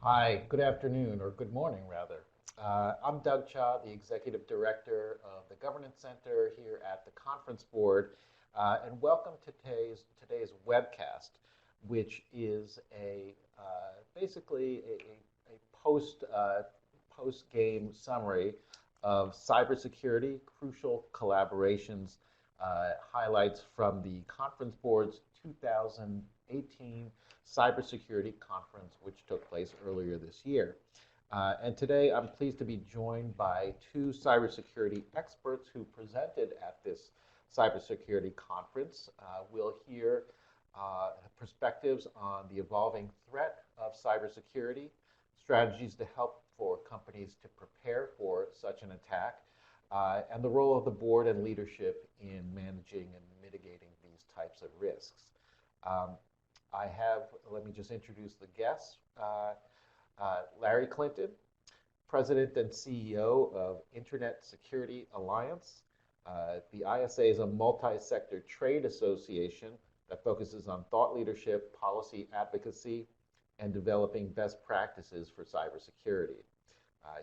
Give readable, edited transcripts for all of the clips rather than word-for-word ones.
Hi, good afternoon, or good morning, rather. I'm Doug Cha, the Executive Director of the Governance Center here at the Conference Board, and welcome to today's webcast, which is basically a post game summary of cybersecurity, crucial collaborations, highlights from the Conference Board's 2018 Cybersecurity Conference, which took place earlier this year. And today I'm pleased to be joined by two cybersecurity experts who presented at this cybersecurity conference. We'll hear perspectives on the evolving threat of cybersecurity, strategies to help for companies to prepare for such an attack, and the role of the board and leadership in managing and mitigating these types of risks. Let me just introduce the guests. Larry Clinton, President and CEO of Internet Security Alliance. The ISA is a multi-sector trade association that focuses on thought leadership, policy advocacy, and developing best practices for cybersecurity.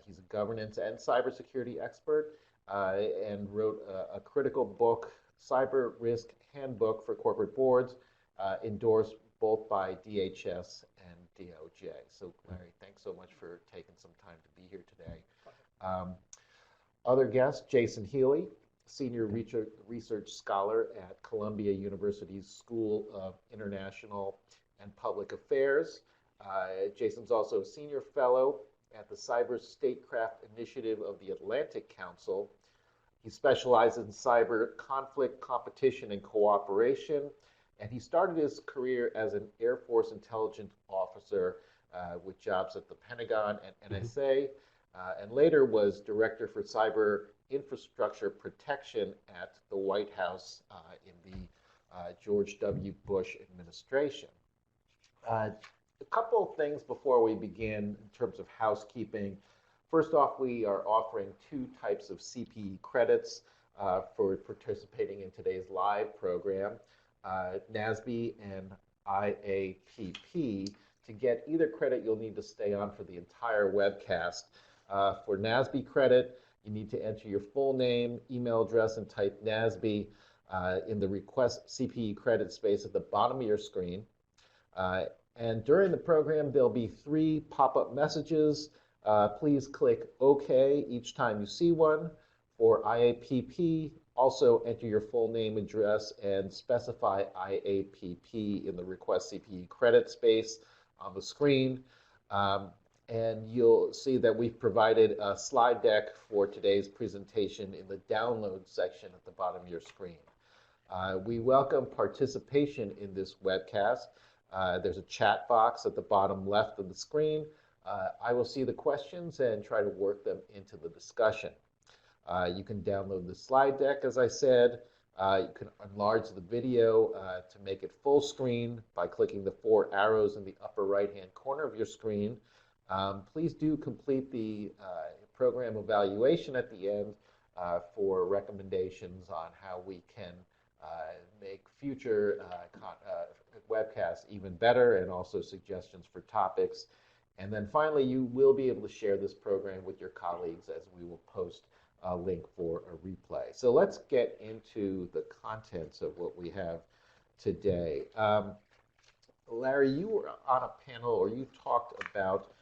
He's a governance and cybersecurity expert and wrote a critical book, Cyber Risk Handbook for Corporate Boards, endorsed both by DHS and DOJ. So Larry, thanks so much for taking some time to be here today. Other guests, Jason Healy, Senior Research Scholar at Columbia University's School of International and Public Affairs. Jason's also a Senior Fellow at the Cyber Statecraft Initiative of the Atlantic Council. He specializes in cyber conflict, competition, and cooperation. And he started his career as an Air Force intelligence officer with jobs at the Pentagon and NSA, and later was Director for Cyber Infrastructure Protection at the White House in the George W. Bush administration. A couple of things before we begin in terms of housekeeping. First off, we are offering two types of CPE credits for participating in today's live program. NASB and IAPP. To get either credit, you'll need to stay on for the entire webcast. For NASB credit, you need to enter your full name, email address, and type NASB in the request CPE credit space at the bottom of your screen. And during the program, there'll be 3 pop-up messages. Please click OK each time you see one. For IAPP, also enter your full name, address, and specify IAPP in the request CPE credit space on the screen. And you'll see that we've provided a slide deck for today's presentation in the download section at the bottom of your screen. We welcome participation in this webcast. There's a chat box at the bottom left of the screen. I will see the questions and try to work them into the discussion. You can download the slide deck, as I said. You can enlarge the video to make it full screen by clicking the 4 arrows in the upper right-hand corner of your screen. Please do complete the program evaluation at the end for recommendations on how we can make future webcasts even better, and also suggestions for topics. And then finally, you will be able to share this program with your colleagues, as we will post a link for a replay. So let's get into the contents of what we have today. Larry, you were on a panel, or you talked about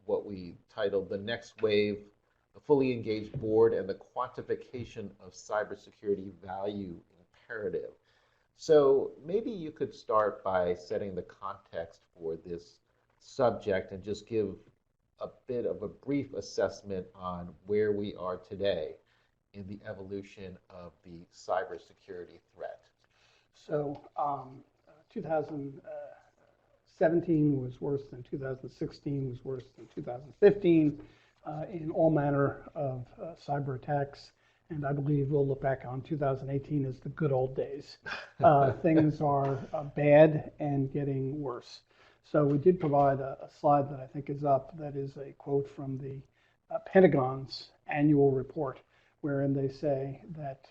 what we titled The Next Wave, the Fully Engaged Board and the Quantification of Cybersecurity Value Imperative. So maybe you could start by setting the context for this subject and just give a bit of a brief assessment on where we are today in the evolution of the cybersecurity threat. So 2017 was worse than 2016, was worse than 2015 in all manner of cyber attacks. And I believe we'll look back on 2018 as the good old days. Things are bad and getting worse. So we did provide a slide that I think is up that is a quote from the Pentagon's annual report, wherein they say that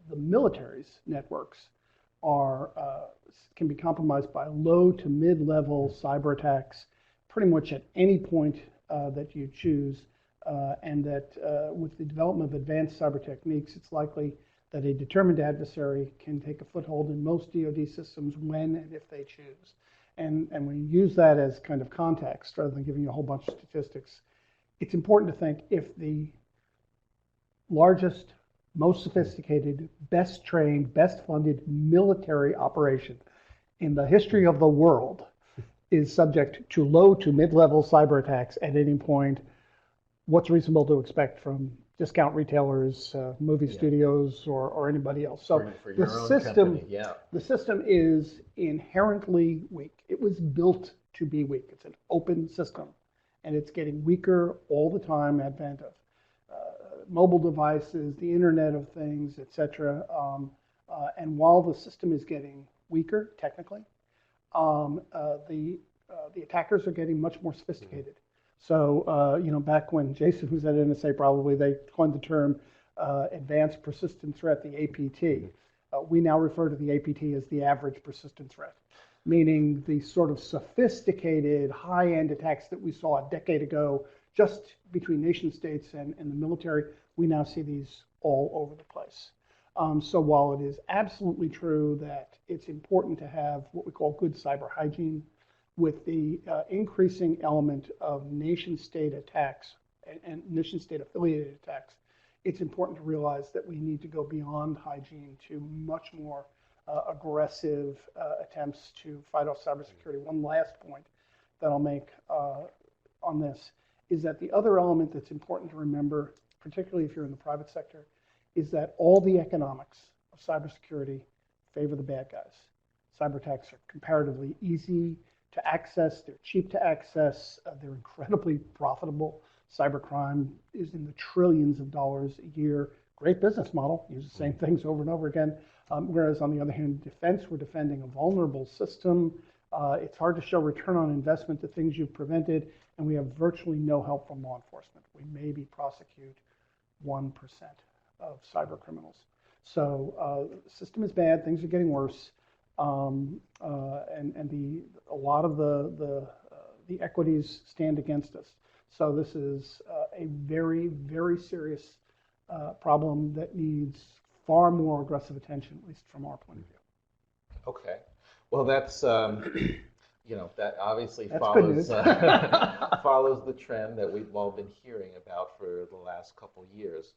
the military's networks are can be compromised by low to mid-level cyber attacks pretty much at any point that you choose, and that with the development of advanced cyber techniques, it's likely that a determined adversary can take a foothold in most DoD systems when and if they choose. And when you use that as kind of context, rather than giving you a whole bunch of statistics, it's important to think if the largest, most sophisticated, best trained, best funded military operation in the history of the world is subject to low to mid-level cyber attacks at any point, what's reasonable to expect from discount retailers, movie studios, or anybody else? So for your own company, yeah. The system is inherently weak. It was built to be weak. It's an open system, and it's getting weaker all the time. Advent of mobile devices, the Internet of Things, etc. And while the system is getting weaker technically, the attackers are getting much more sophisticated. So, back when Jason was at NSA, probably they coined the term advanced persistent threat, the APT. We now refer to the APT as the average persistent threat, meaning the sort of sophisticated high-end attacks that we saw a decade ago just between nation states and the military. We now see these all over the place. So while it is absolutely true that it's important to have what we call good cyber hygiene, with the increasing element of nation-state attacks and nation-state affiliated attacks, it's important to realize that we need to go beyond hygiene to much more aggressive attempts to fight off cybersecurity. One last point that I'll make on this is that the other element that's important to remember, particularly if you're in the private sector, is that all the economics of cybersecurity favor the bad guys. Cyber attacks are comparatively easy to access, they're cheap to access, they're incredibly profitable. Cybercrime is in the trillions of dollars a year. Great business model, use the same things over and over again. Whereas on the other hand, defense, we're defending a vulnerable system. It's hard to show return on investment to things you've prevented, and we have virtually no help from law enforcement. We maybe prosecute 1% of cyber criminals. So the system is bad, things are getting worse, and a lot of the equities stand against us. So this is a very, very serious problem that needs far more aggressive attention, at least from our point of view. Okay. Well, that's, that obviously That's follows follows the trend that we've all been hearing about for the last couple years.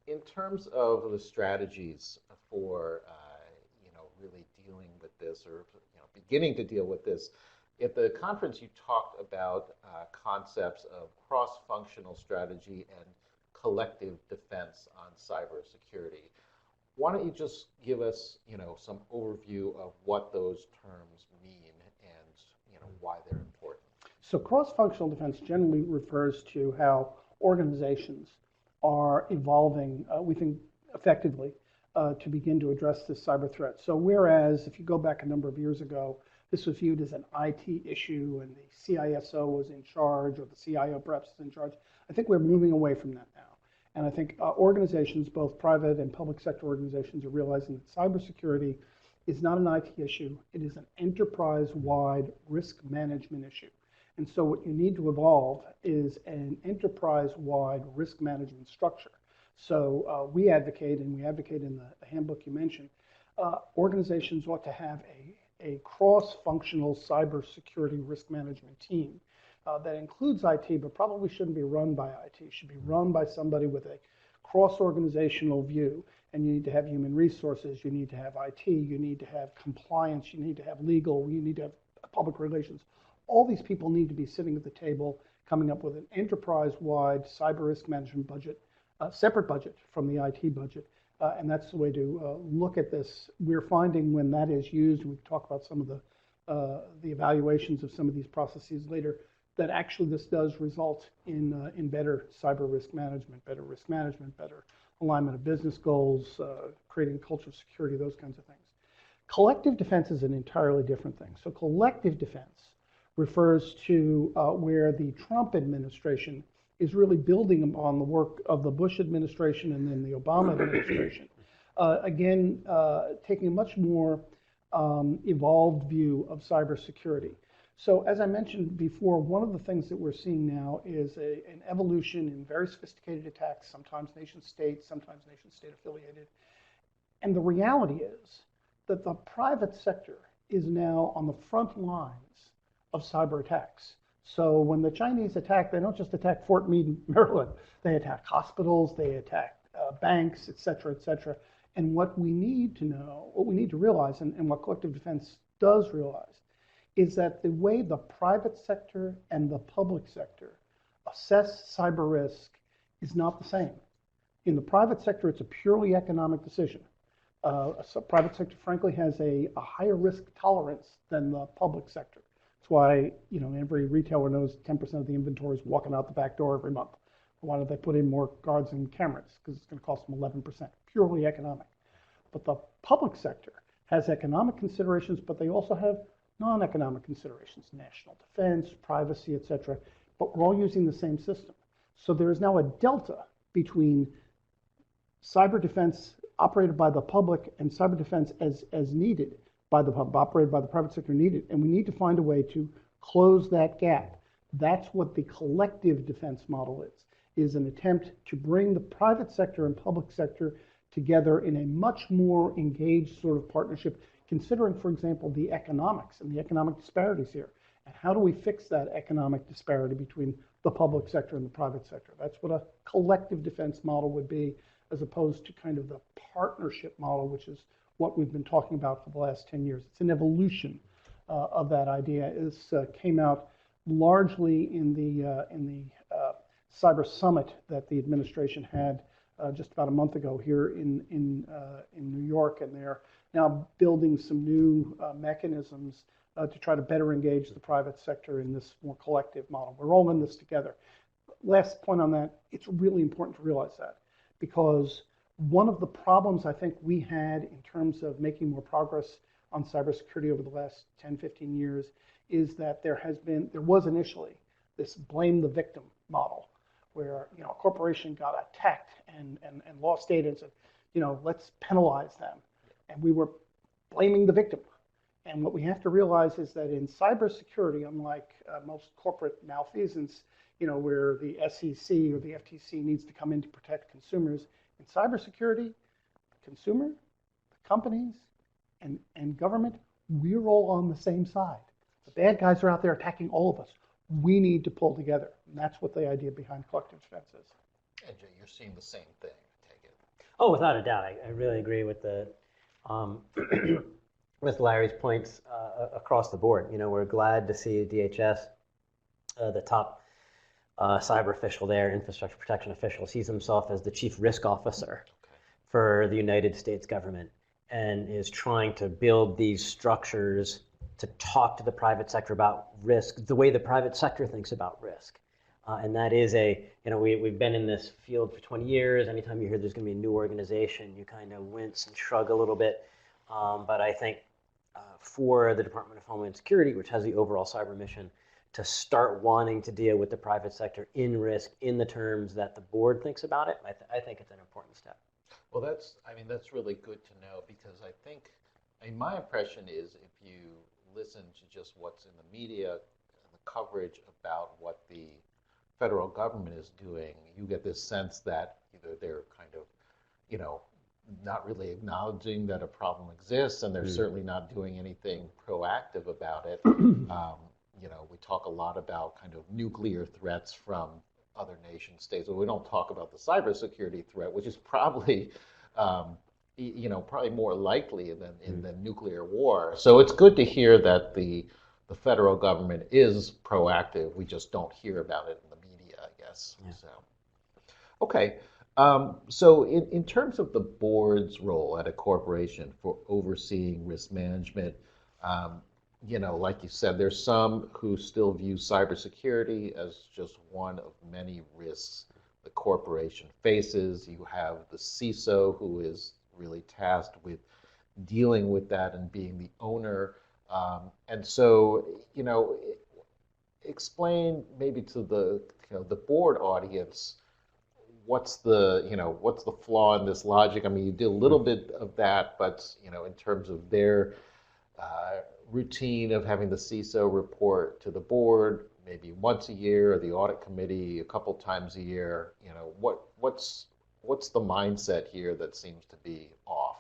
In terms of the strategies for, really dealing with this, or beginning to deal with this, at the conference you talked about concepts of cross-functional strategy and collective defense on cybersecurity. Why don't you just give us, some overview of what those terms mean and, why they're important? So cross-functional defense generally refers to how organizations are evolving, we think, effectively to begin to address this cyber threat. So whereas if you go back a number of years ago, this was viewed as an IT issue and the CISO was in charge, or the CIO perhaps is in charge, I think we're moving away from that now. And I think organizations, both private and public sector organizations, are realizing that cybersecurity is not an IT issue. It is an enterprise-wide risk management issue. And so what you need to evolve is an enterprise-wide risk management structure. So we advocate, and we advocate in the handbook you mentioned, organizations ought to have a cross-functional cybersecurity risk management team that includes IT, but probably shouldn't be run by IT. It should be run by somebody with a cross-organizational view. And you need to have human resources, you need to have IT, you need to have compliance, you need to have legal, you need to have public relations. All these people need to be sitting at the table, coming up with an enterprise-wide cyber risk management budget, a separate budget from the IT budget. And that's the way to look at this. We're finding when that is used, and we can talk about some of the evaluations of some of these processes later, that actually this does result in better cyber risk management, better alignment of business goals, creating a culture of security, those kinds of things. Collective defense is an entirely different thing. So collective defense refers to where the Trump administration is really building upon the work of the Bush administration and then the Obama administration. Taking a much more evolved view of cybersecurity. So as I mentioned before, one of the things that we're seeing now is an evolution in very sophisticated attacks, sometimes nation state, sometimes nation state affiliated. And the reality is that the private sector is now on the front lines of cyber attacks. So when the Chinese attack, they don't just attack Fort Meade, Maryland. They attack hospitals, they attack banks, et cetera, et cetera. And what we need to know, what we need to realize, and what collective defense does realize, is that the way the private sector and the public sector assess cyber risk is not the same. In the private sector, it's a purely economic decision. Private sector, frankly, has a higher risk tolerance than the public sector. That's why, every retailer knows 10% of the inventory is walking out the back door every month. Why don't they put in more guards and cameras? Because it's going to cost them 11%, purely economic. But the public sector has economic considerations, but they also have non-economic considerations, national defense, privacy, et cetera. But we're all using the same system. So there is now a delta between cyber defense operated by the public and cyber defense as needed by the public, operated by the private sector needed. And we need to find a way to close that gap. That's what the collective defense model is an attempt to bring the private sector and public sector together in a much more engaged sort of partnership, considering, for example, the economics and the economic disparities here. And how do we fix that economic disparity between the public sector and the private sector? That's what a collective defense model would be, as opposed to kind of the partnership model, which is what we've been talking about for the last 10 years. It's an evolution of that idea. It came out largely in the cyber summit that the administration had just about a month ago here in New York, and they're now building some new mechanisms to try to better engage the private sector in this more collective model. We're all in this together. Last point on that, it's really important to realize that, because one of the problems I think we had in terms of making more progress on cybersecurity over the last 10, 15 years is that there was initially this blame the victim model, where a corporation got attacked and lost data and said, let's penalize them. And we were blaming the victim. And what we have to realize is that in cybersecurity, unlike most corporate malfeasance, where the SEC or the FTC needs to come in to protect consumers, in cybersecurity, the consumer, the companies, and government, we're all on the same side. The bad guys are out there attacking all of us. We need to pull together. And that's what the idea behind collective defense is. And Jay, you're seeing the same thing, I take it. Oh, without a doubt. I really agree with the with Larry's points across the board. We're glad to see DHS, the top cyber official there, infrastructure protection official, sees himself as the chief risk officer for the United States government, and is trying to build these structures to talk to the private sector about risk, the way the private sector thinks about risk. And that is we've been in this field for 20 years. Anytime you hear there's going to be a new organization, you kind of wince and shrug a little bit. But I think for the Department of Homeland Security, which has the overall cyber mission, to start wanting to deal with the private sector in risk in the terms that the board thinks about it, I think it's an important step. Well, that's really good to know, because I think, my impression is, if you listen to just what's in the media and the coverage about what the federal government is doing, you get this sense that either they're kind of, not really acknowledging that a problem exists, and they're certainly not doing anything proactive about it. We talk a lot about kind of nuclear threats from other nation states, but we don't talk about the cybersecurity threat, which is probably, probably more likely than nuclear war. So it's good to hear that the federal government is proactive. We just don't hear about it in the media, I guess. Yeah. So, okay. So in terms of the board's role at a corporation for overseeing risk management, like you said, there's some who still view cybersecurity as just one of many risks the corporation faces. You have the CISO, who is really tasked with dealing with that and being the owner. And so, explain maybe to the board audience, what's the flaw in this logic? I mean, you did a little bit of that, but in terms of their routine of having the CISO report to the board maybe once a year, or the audit committee a couple times a year? What's the mindset here that seems to be off?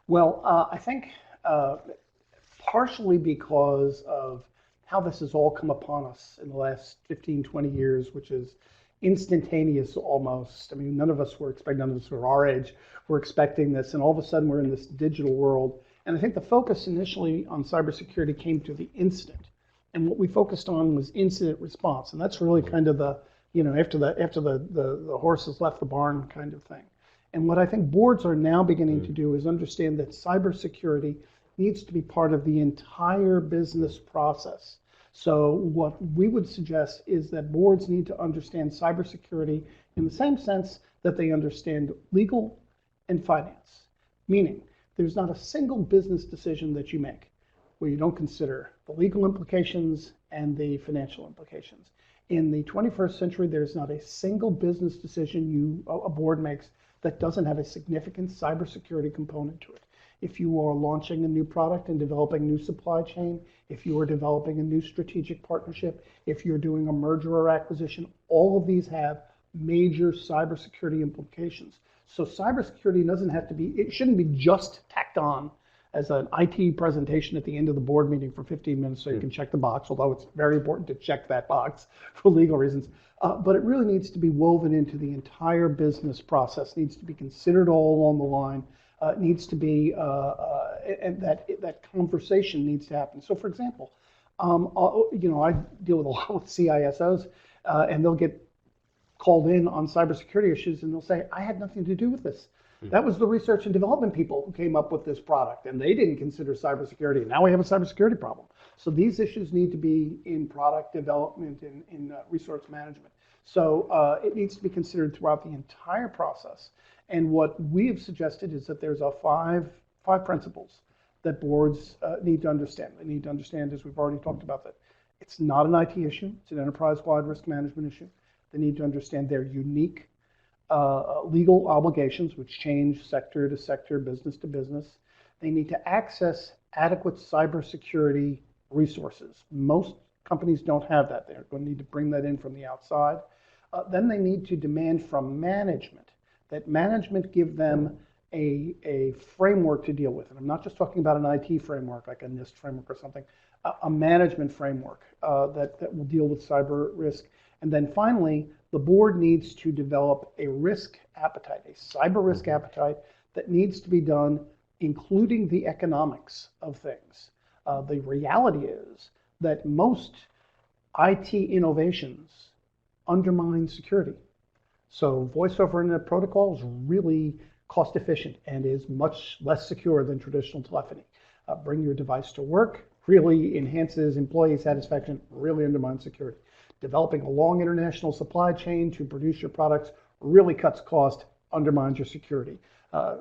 Well, I think partially because of how this has all come upon us in the last 15, 20 years, which is instantaneous almost. I mean, none of us who are our age, were expecting this, and all of a sudden we're in this digital world. And I think the focus initially on cybersecurity came to the incident. And what we focused on was incident response. And that's really kind of the, after the horse has left the barn kind of thing. And what I think boards are now beginning to do is understand that cybersecurity needs to be part of the entire business process. So what we would suggest is that boards need to understand cybersecurity in the same sense that they understand legal and finance. Meaning, there's not a single business decision that you make where you don't consider the legal implications and the financial implications. In the 21st century, there's not a single business decision a board makes that doesn't have a significant cybersecurity component to it. If you are launching a new product and developing a new supply chain, if you are developing a new strategic partnership, if you're doing a merger or acquisition, all of these have major cybersecurity implications. So cybersecurity doesn't have to be, it shouldn't be just tacked on as an IT presentation at the end of the board meeting for 15 minutes so you can check the box, although it's very important to check that box for legal reasons. But it really needs to be woven into the entire business process, needs to be considered all along the line, needs to be, and that conversation needs to happen. So for example, I deal with a lot with CISOs, and they'll get called in on cybersecurity issues, and they'll say, I had nothing to do with this. That was the research and development people who came up with this product, and they didn't consider cybersecurity. And now we have a cybersecurity problem. So these issues need to be in product development, in resource management. So it needs to be considered throughout the entire process. And what we have suggested is that there's five principles that boards need to understand. They need to understand, as we've already talked about, that it's not an IT issue. It's an enterprise-wide risk management issue. They need to understand their unique legal obligations, which change sector to sector, business to business. They need to access adequate cybersecurity resources. Most companies don't have that. They're going to need to bring that in from the outside. Then they need to demand from management that management give them a framework to deal with. And I'm not just talking about an IT framework, like a NIST framework or something, a management framework that will deal with cyber risk. And then finally, the board needs to develop a risk appetite, a cyber risk appetite that needs to be done, including the economics of things. The reality is that most IT innovations undermine security. So voice over internet protocol is really cost efficient and is much less secure than traditional telephony. Bring your device to work really enhances employee satisfaction, really undermines security. Developing a long international supply chain to produce your products really cuts cost, undermines your security.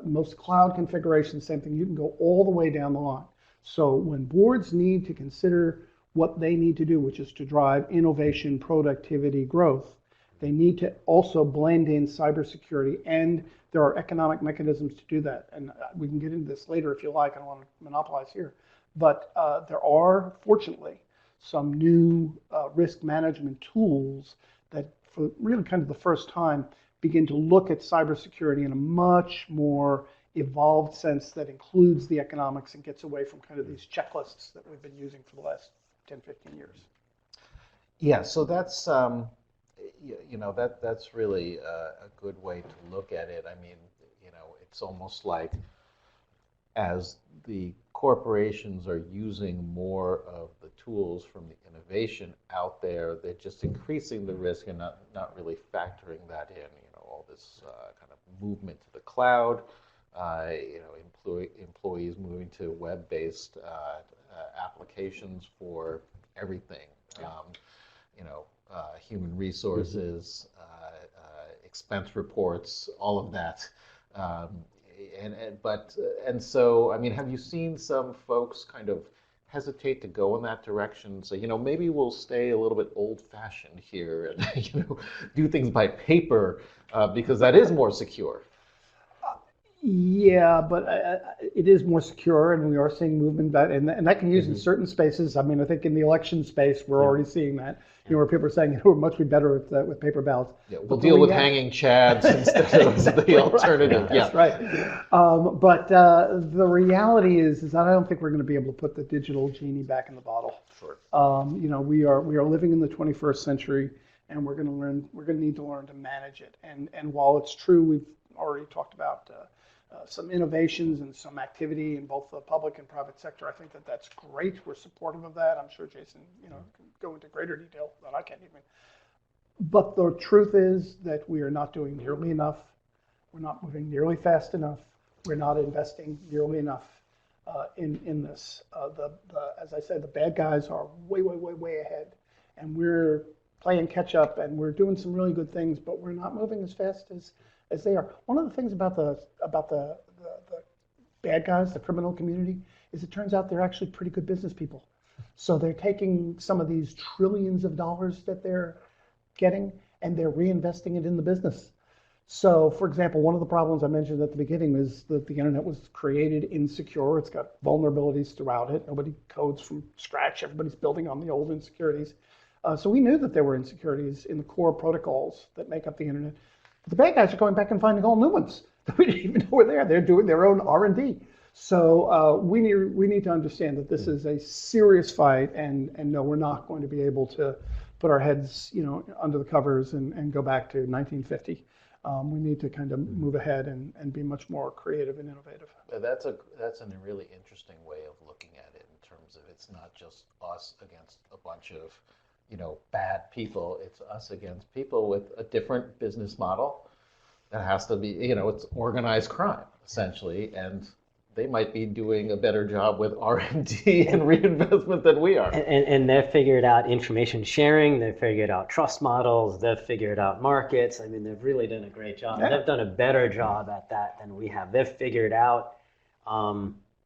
Most cloud configurations, same thing. You can go all the way down the line. So when boards need to consider what they need to do, which is to drive innovation, productivity, growth, they need to also blend in cybersecurity, and there are economic mechanisms to do that. And we can get into this later if you like. I don't want to monopolize here. But there are, fortunately, some new risk management tools that, for really kind of the first time, begin to look at cybersecurity in a much more evolved sense that includes the economics and gets away from kind of these checklists that we've been using for the last 10, 15 years. Yeah, so that's that's really a good way to look at it. I mean, it's almost like as the corporations are using more of the tools from the innovation out there, they're just increasing the risk and not really factoring that in. All this kind of movement to the cloud, employees moving to web-based applications for everything. Human resources, expense reports, all of that. So, I mean, have you seen some folks kind of hesitate to go in that direction? So, maybe we'll stay a little bit old-fashioned here and, do things by paper because that is more secure. Yeah, but it is more secure, and we are seeing movement back, and that can use in Mm-hmm. certain spaces. I mean, I think in the election space, we're Yeah. already seeing that. Yeah. Where people are saying it would much be better with paper ballots. Yeah, we'll But the deal with rea- hanging chads instead of Exactly the right. alternative. Yeah. That's right. But the reality is that I don't think we're going to be able to put the digital genie back in the bottle. Sure. We are living in the 21st century, and we're going to need to learn to manage it. And while it's true, we've already talked about some innovations and some activity in both the public and private sector. I think that that's great. We're supportive of that. I'm sure Jason, can go into greater detail than I can even. But the truth is that we are not doing nearly enough. We're not moving nearly fast enough. We're not investing nearly enough in this. As I said, the bad guys are way, way, way, way ahead, and we're playing catch up, and we're doing some really good things, but we're not moving as fast as they are. One of the things about the bad guys, the criminal community, is it turns out they're actually pretty good business people. So they're taking some of these trillions of dollars that they're getting, and they're reinvesting it in the business. So, for example, one of the problems I mentioned at the beginning is that the internet was created insecure. It's got vulnerabilities throughout it. Nobody codes from scratch. Everybody's building on the old insecurities. So we knew that there were insecurities in the core protocols that make up the internet. But the bad guys are going back and finding all new ones that we didn't even know were there. They're doing their own R&D. So we need to understand that this is a serious fight, and no, we're not going to be able to put our heads, under the covers and go back to 1950. We need to kind of move ahead and be much more creative and innovative. That's a really interesting way of looking at it in terms of it's not just us against a bunch of bad people. It's us against people with a different business model that has to be it's organized crime essentially, and they might be doing a better job with R&D and reinvestment than we are. And they've figured out information sharing, they've figured out trust models, they've figured out markets. I mean, they've really done a great job. Yeah. They've done a better job at that than we have. They've figured out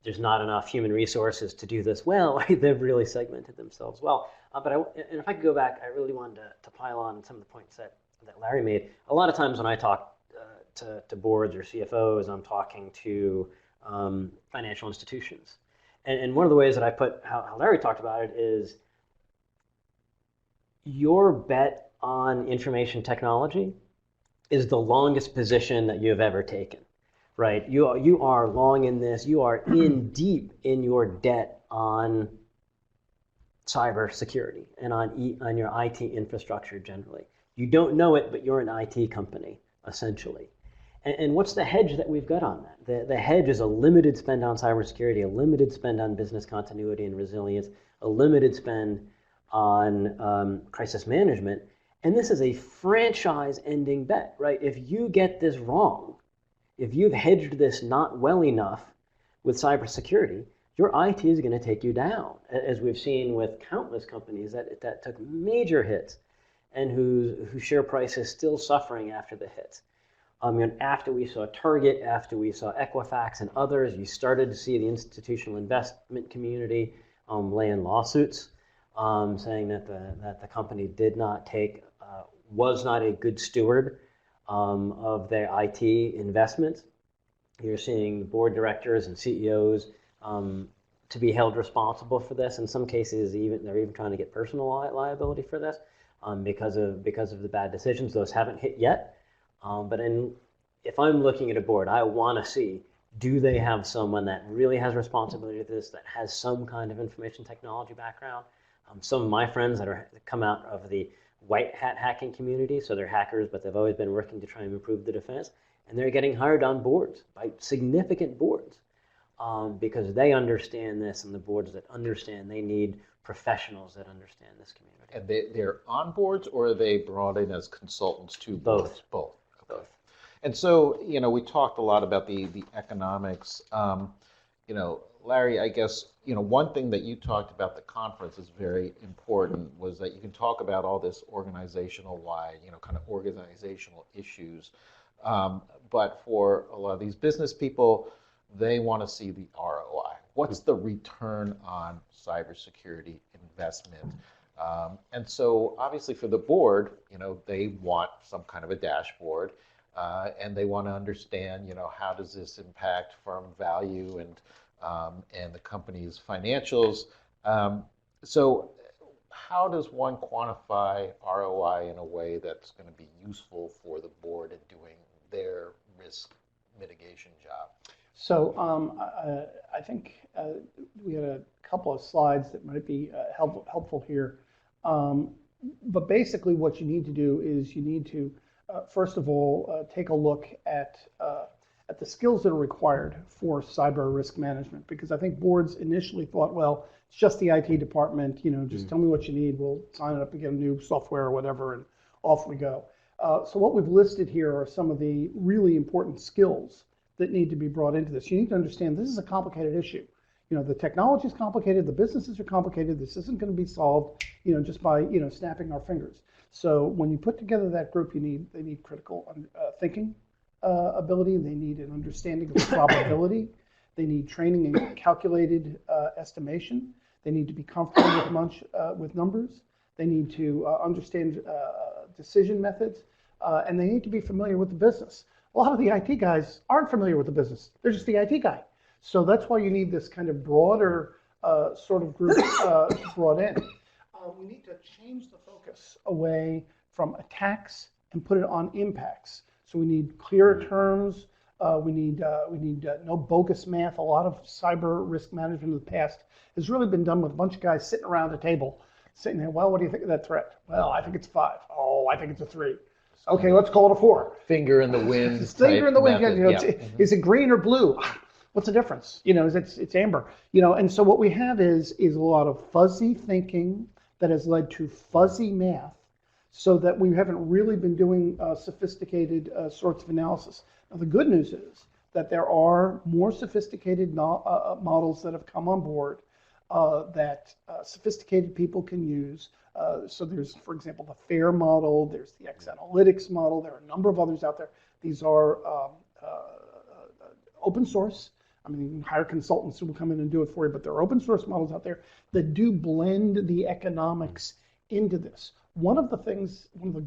there's not enough human resources to do this well. Right? They've really segmented themselves well. And if I could go back, I really wanted to pile on some of the points that Larry made. A lot of times when I talk to boards or CFOs, I'm talking to financial institutions. And one of the ways that I put how Larry talked about it is your bet on information technology is the longest position that you have ever taken, right? You are long in this. You are in deep in your debt on cybersecurity and on your IT infrastructure generally. You don't know it, but you're an IT company, essentially. And what's the hedge that we've got on that? The hedge is a limited spend on cybersecurity, a limited spend on business continuity and resilience, a limited spend on crisis management. And this is a franchise-ending bet, right? If you get this wrong, if you've hedged this not well enough with cybersecurity, your IT is going to take you down, as we've seen with countless companies that took major hits and whose share price is still suffering after the hits. After we saw Target, after we saw Equifax and others, you started to see the institutional investment community lay in lawsuits, saying that the company was not a good steward of their IT investments. You're seeing board directors and CEOs to be held responsible for this. In some cases, they're even trying to get personal liability for this because of the bad decisions. Those haven't hit yet. But if I'm looking at a board, I want to see, do they have someone that really has responsibility to this, that has some kind of information technology background? Some of my friends that come out of the white hat hacking community, so they're hackers, but they've always been working to try and improve the defense, and they're getting hired on boards, by significant boards, because they understand this, and the boards that understand, they need professionals that understand this community. And they're on boards, or are they brought in as consultants to boards? Both. Okay. Both. And so, we talked a lot about the economics. Larry, I guess, one thing that you talked about the conference is very important was that you can talk about all this organizational wide, kind of organizational issues. But for a lot of these business people, they want to see the ROI. What's the return on cybersecurity investment? And so obviously for the board, they want some kind of a dashboard. and they want to understand, how does this impact firm value and the company's financials. So how does one quantify ROI in a way that's going to be useful for the board in doing their risk mitigation job? So I think we had a couple of slides that might be helpful here. But basically what you need to do is you need to, first of all, take a look at the skills that are required for cyber risk management. Because I think boards initially thought, well, it's just the IT department, just tell me what you need, we'll sign it up and get a new software or whatever, and off we go. So what we've listed here are some of the really important skills that need to be brought into this. You need to understand this is a complicated issue. The technology is complicated, the businesses are complicated, this isn't going to be solved, just by, snapping our fingers. So when you put together that group, they need critical thinking ability, they need an understanding of probability, they need training in calculated estimation, they need to be comfortable with numbers, they need to understand decision methods, and they need to be familiar with the business. A lot of the IT guys aren't familiar with the business. They're just the IT guy. So that's why you need this kind of broader sort of group brought in. We need to change the focus away from attacks and put it on impacts. So we need clearer terms. We need no bogus math. A lot of cyber risk management in the past has really been done with a bunch of guys sitting around a table, sitting there. Well, what do you think of that threat? Well, I think it's 5. Oh, I think it's a 3. Okay, let's call it a 4. Finger in the wind. Finger in the wind. Method. Is it green or blue? What's the difference? It's amber. And so what we have is a lot of fuzzy thinking that has led to fuzzy math, so that we haven't really been doing sophisticated sorts of analysis. Now, the good news is that there are more sophisticated models that have come on board that sophisticated people can use. So there's, for example, the FAIR model, there's the X Analytics model, there are a number of others out there. These are open source. I mean, you can hire consultants who will come in and do it for you, but there are open source models out there that do blend the economics into this. One of the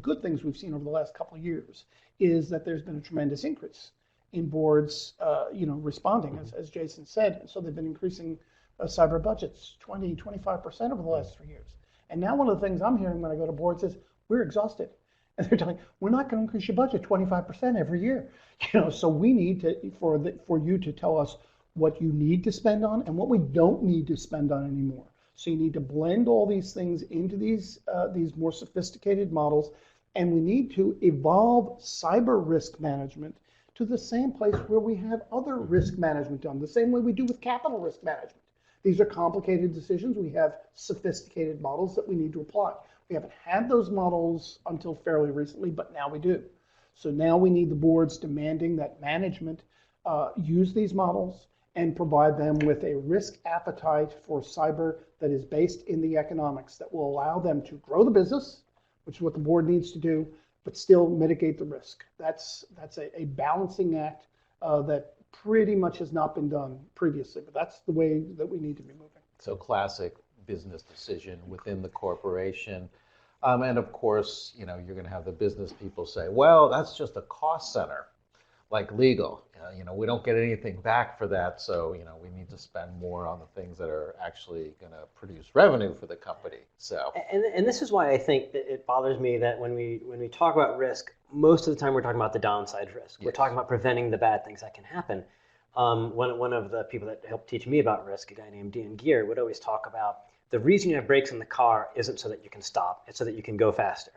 good things we've seen over the last couple of years is that there's been a tremendous increase in boards, responding, as Jason said. And so they've been increasing cyber budgets 20, 25% over the last 3 years. And now one of the things I'm hearing when I go to boards is, we're exhausted. And they're telling me, we're not going to increase your budget 25% every year. So we need for you to tell us what you need to spend on and what we don't need to spend on anymore. So you need to blend all these things into these more sophisticated models, and we need to evolve cyber risk management to the same place where we have other risk management done, the same way we do with capital risk management. These are complicated decisions. We have sophisticated models that we need to apply. We haven't had those models until fairly recently, but now we do. So now we need the boards demanding that management use these models and provide them with a risk appetite for cyber that is based in the economics that will allow them to grow the business, which is what the board needs to do, but still mitigate the risk. That's a balancing act that pretty much has not been done previously, but that's the way that we need to be moving. So classic business decision within the corporation. And of course, you're going to have the business people say, well, that's just a cost center, like legal. We don't get anything back for that, so we need to spend more on the things that are actually going to produce revenue for the company. So, and this is why I think that it bothers me that when we talk about risk, most of the time we're talking about the downside risk. Yes. We're talking about preventing the bad things that can happen. One of the people that helped teach me about risk, a guy named Dan Gear, would always talk about the reason you have brakes in the car isn't so that you can stop, it's so that you can go faster.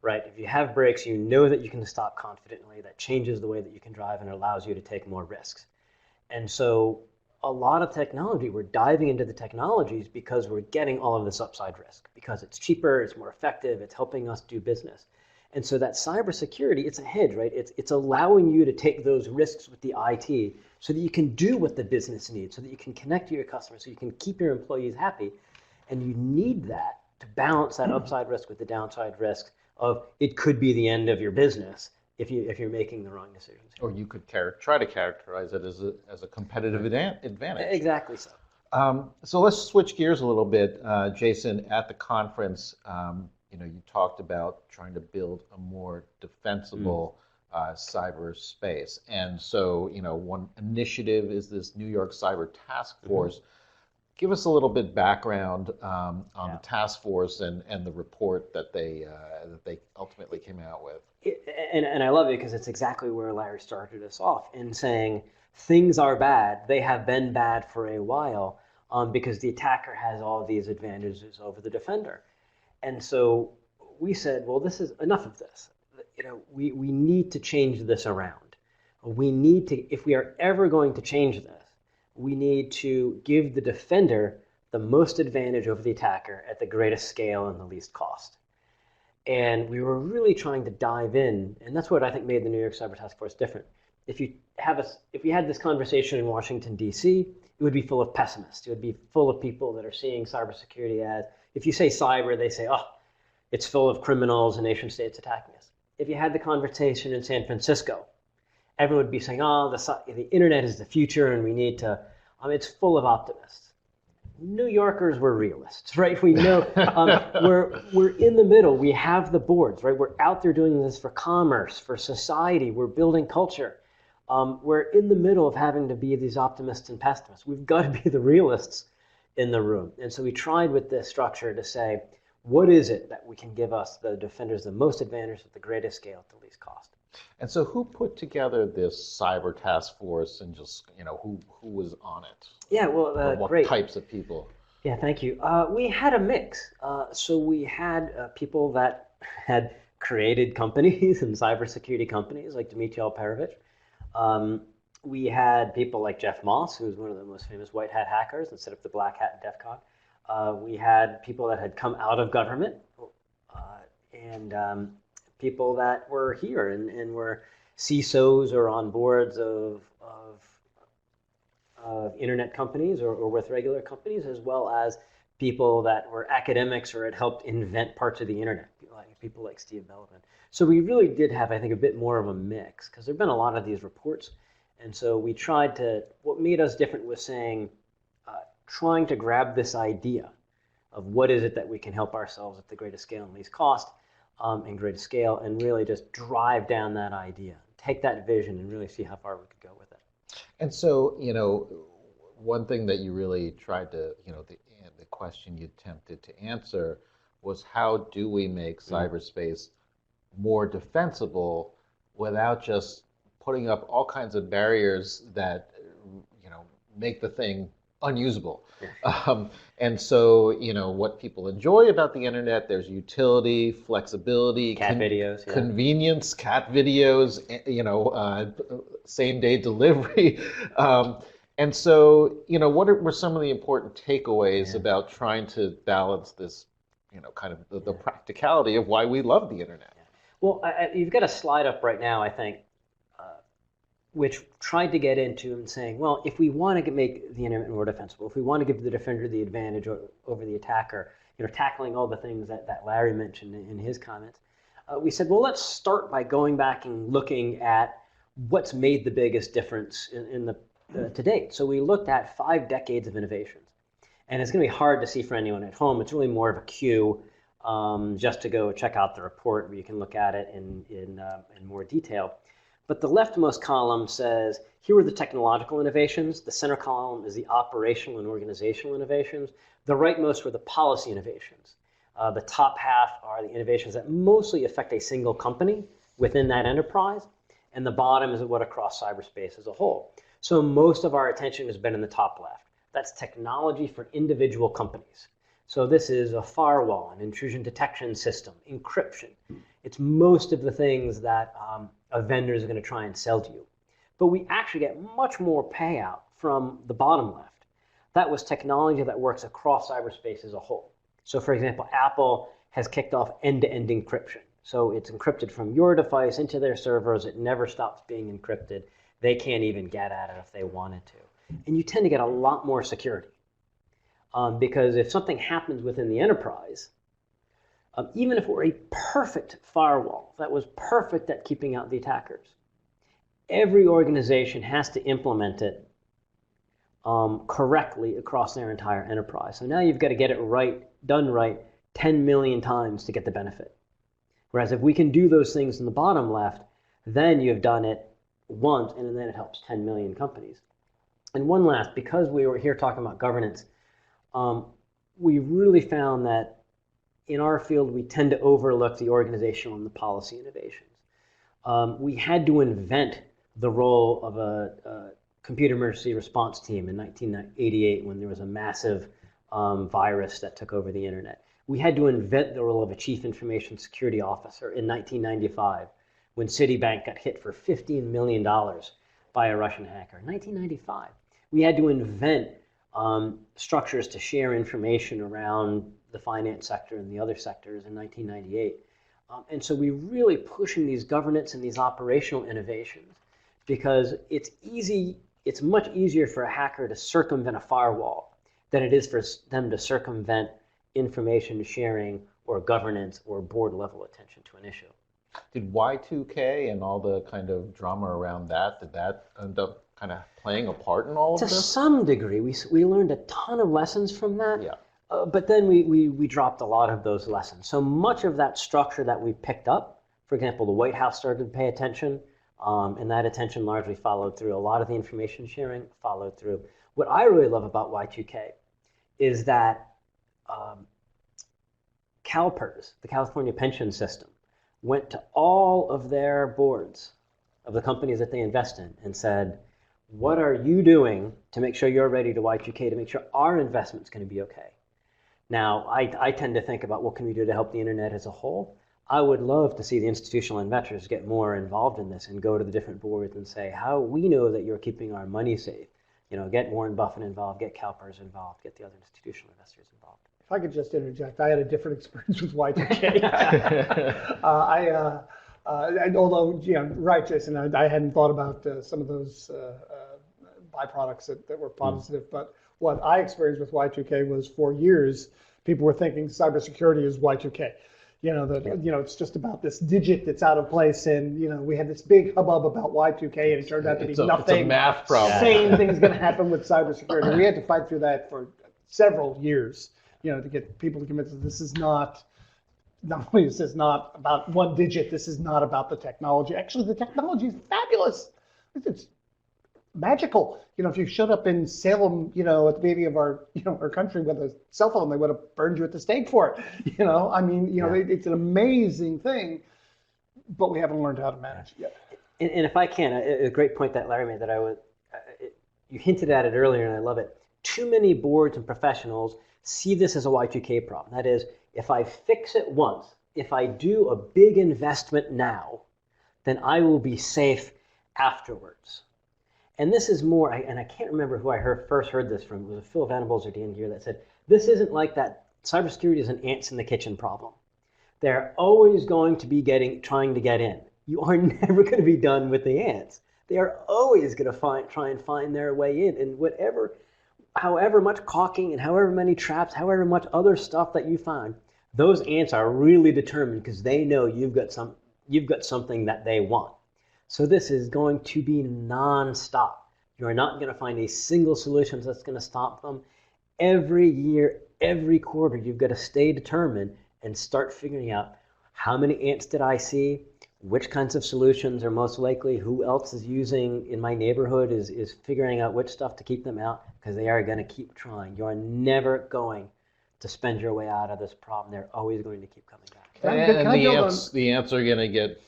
Right? If you have brakes, you know that you can stop confidently. That changes the way that you can drive and allows you to take more risks. And so a lot of technology, we're diving into the technologies because we're getting all of this upside risk, because it's cheaper, it's more effective, it's helping us do business. And so that cybersecurity, it's a hedge, right? It's allowing you to take those risks with the IT so that you can do what the business needs, so that you can connect to your customers, so you can keep your employees happy. And you need that to balance that upside risk with the downside risk of it could be the end of your business if you're making the wrong decisions. Or you could try to characterize it as a competitive advantage. Exactly so. So let's switch gears a little bit, Jason. At the conference, you talked about trying to build a more defensible cyberspace. And so, one initiative is this New York Cyber Task Force. Give us a little bit background on the task force and the report that they ultimately came out with. And I love it because it's exactly where Larry started us off in saying things are bad. They have been bad for a while because the attacker has all these advantages over the defender. And so we said, well, this is enough of this. We need to change this around. We need to, if we are ever going to change this, we need to give the defender the most advantage over the attacker at the greatest scale and the least cost. And we were really trying to dive in, and that's what I think made the New York Cyber Task Force different. If you had this conversation in Washington, D.C., it would be full of pessimists. It would be full of people that are seeing cybersecurity as, if you say cyber, they say, oh, it's full of criminals and nation states attacking us. If you had the conversation in San Francisco, everyone would be saying, oh, the internet is the future and we need to, it's full of optimists. New Yorkers were realists, right? We know we're in the middle. We have the boards, right? We're out there doing this for commerce, for society. We're building culture. We're in the middle of having to be these optimists and pessimists. We've got to be the realists in the room. And so we tried with this structure to say, what is it that we can give us, the defenders, the most advantage at the greatest scale at the least cost? And so who put together this cyber task force and just, who was on it? Yeah, well, what great. types of people? Yeah, thank you. We had a mix. So we had people that had created companies and cybersecurity companies like Dmitry Alperovich. We had people like Jeff Moss, who was one of the most famous white hat hackers that set up the black hat at DEF CON. We had people that had come out of government and people that were here and were CISOs or on boards of internet companies or with regular companies, as well as people that were academics or had helped invent parts of the internet, people like Steve Bellman. So we really did have, I think, a bit more of a mix because there have been a lot of these reports. And so we tried to, what made us different was saying, trying to grab this idea of what is it that we can help ourselves at the greatest scale and least cost and greatest scale, and really just drive down that idea, take that vision and really see how far we could go with it. And so, one thing that you really tried to, the question you attempted to answer was how do we make cyberspace more defensible without just putting up all kinds of barriers that, make the thing unusable. And so, what people enjoy about the internet, there's utility, flexibility, convenience, cat videos, same day delivery. And so, what were some of the important takeaways about trying to balance this, kind of the practicality of why we love the internet? Well, you've got a slide up right now, I think, which tried to get into and saying, well, if we want to make the internet more defensible, if we want to give the defender the advantage over the attacker, tackling all the things that Larry mentioned in his comments, we said, well, let's start by going back and looking at what's made the biggest difference to date. So we looked at 5 decades of innovations. And it's going to be hard to see for anyone at home. It's really more of a cue just to go check out the report where you can look at it in more detail. But the leftmost column says, here are the technological innovations. The center column is the operational and organizational innovations. The rightmost were the policy innovations. The top half are the innovations that mostly affect a single company within that enterprise. And the bottom is what across cyberspace as a whole. So most of our attention has been in the top left. That's technology for individual companies. So this is a firewall, an intrusion detection system, encryption. It's most of the things that a vendor is going to try and sell to you. But we actually get much more payout from the bottom left. That was technology that works across cyberspace as a whole. So for example, Apple has kicked off end-to-end encryption. So it's encrypted from your device into their servers. It never stops being encrypted. They can't even get at it if they wanted to. And you tend to get a lot more security. Because if something happens within the enterprise, even if it were a perfect firewall that was perfect at keeping out the attackers, every organization has to implement it correctly across their entire enterprise. So now you've got to get it right, done right, 10 million times to get the benefit. Whereas if we can do those things in the bottom left, Then you've done it once, and then it helps 10 million companies. And one last, because we were here talking about governance, we really found that in our field, we tend to overlook the organizational and the policy innovations. We had to invent the role of a computer emergency response team in 1988 when there was a massive virus that took over the internet. We had to invent the role of a chief information security officer in 1995 when Citibank got hit for $15 million by a Russian hacker. In 1995, we had to invent structures to share information around the finance sector and the other sectors in 1998. And so we really pushing these governance and these operational innovations because it's much easier for a hacker to circumvent a firewall than it is for them to circumvent information sharing or governance or board level attention to an issue. Did Y2K and all the kind of drama around that, did that end up kind of playing a part in all of To this? some degree, we learned a ton of lessons from that. Yeah. But then we dropped a lot of those lessons. So much of that structure that we picked up, for example, the White House started to pay attention, and that attention largely followed through. A lot of the information sharing followed through. What I really love about Y2K is that CalPERS, the California Pension System, went to all of their boards of the companies that they invest in and said, what are you doing to make sure you're ready to Y2K, to make sure our investment's going to be okay? Now, I tend to think about what can we do to help the internet as a whole. I would love to see the institutional investors get more involved in this and go to the different boards and say, how we know that you're keeping our money safe. You know, get Warren Buffett involved, get CalPERS involved, get the other institutional investors involved. If I could just interject, I had a different experience with Y2K. Although, right, Jason, I hadn't thought about some of those byproducts that were positive, but what I experienced with Y2K was for years, people were thinking cybersecurity is Y2K. It's just about this digit that's out of place, and we had this big hubbub about Y2K, and it turned out to be nothing. It's a math problem. Same thing's going to happen with cybersecurity. We had to fight through that for several years, to get people to commit that this is not only is this not about one digit, this is not about the technology. Actually, the technology is fabulous. It's magical. If you showed up in Salem, at the beginning of our country with a cell phone, they would have burned you at the stake for it. It's an amazing thing, but we haven't learned how to manage it yet. And if I can, a great point that Larry made that you hinted at it earlier, and I love it. Too many boards and professionals see this as a Y2K problem. That is, if I fix it once, if I do a big investment now, then I will be safe afterwards. And this is more, and I can't remember who I first heard this from. It was Phil Venables or Dan Gear that said, this isn't like that. Cybersecurity is an ants in the kitchen problem. They're always going to be trying to get in. You are never going to be done with the ants. They are always going to try and find their way in. And however much caulking and however many traps, however much other stuff that you find, those ants are really determined because they know you've got something that they want. So this is going to be nonstop. You are not going to find a single solution that's going to stop them. Every year, every quarter, you've got to stay determined and start figuring out how many ants did I see, which kinds of solutions are most likely, who else is using in my neighborhood is figuring out which stuff to keep them out, because they are going to keep trying. You are never going to spend your way out of this problem. They're always going to keep coming back. And the ants are going to get,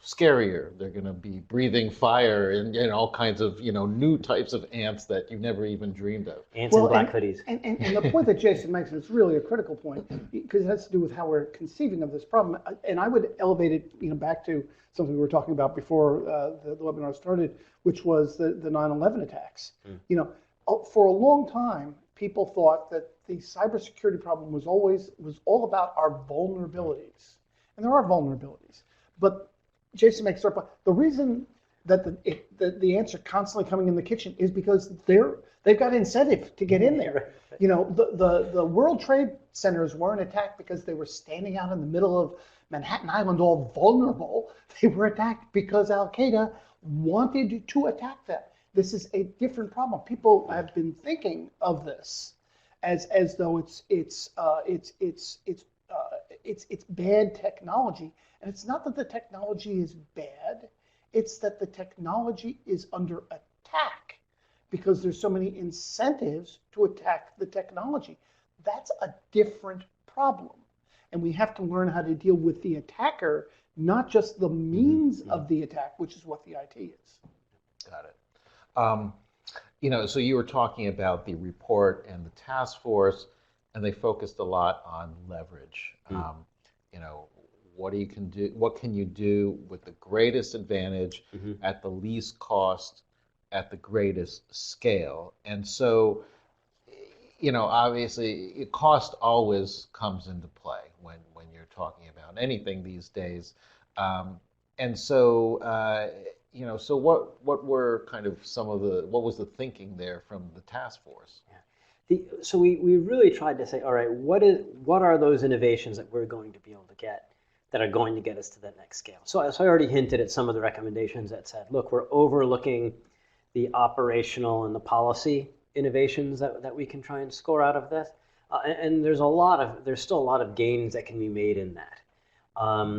scarier. They're going to be breathing fire and all kinds of, new types of ants that you've never even dreamed of. Ants in black hoodies. And the point that Jason makes is really a critical point because it has to do with how we're conceiving of this problem. And I would elevate it, back to something we were talking about before the webinar started, which was the 9/11 attacks. For a long time, people thought that the cybersecurity problem was all about our vulnerabilities, and there are vulnerabilities. But Jason makes a point. The reason that the ants are constantly coming in the kitchen is because they've got incentive to get in there. The World Trade Centers weren't attacked because they were standing out in the middle of Manhattan Island, all vulnerable. They were attacked because Al Qaeda wanted to attack them. This is a different problem. People have been thinking of this as though it's bad technology, and it's not that the technology is bad. It's that the technology is under attack because there's so many incentives to attack the technology. That's a different problem. And we have to learn how to deal with the attacker, not just the means of the attack, which is what the IT is. Got it. So you were talking about the report and the task force, and they focused a lot on leverage. What can you do with the greatest advantage at the least cost at the greatest scale? And so, obviously, cost always comes into play when you're talking about anything these days. So what were kind of what was the thinking there from the task force? So we really tried to say, all right, what are those innovations that we're going to be able to get that are going to get us to that next scale? So I already hinted at some of the recommendations that said, look, we're overlooking the operational and the policy innovations that we can try and score out of this. And there's still a lot of gains that can be made in that.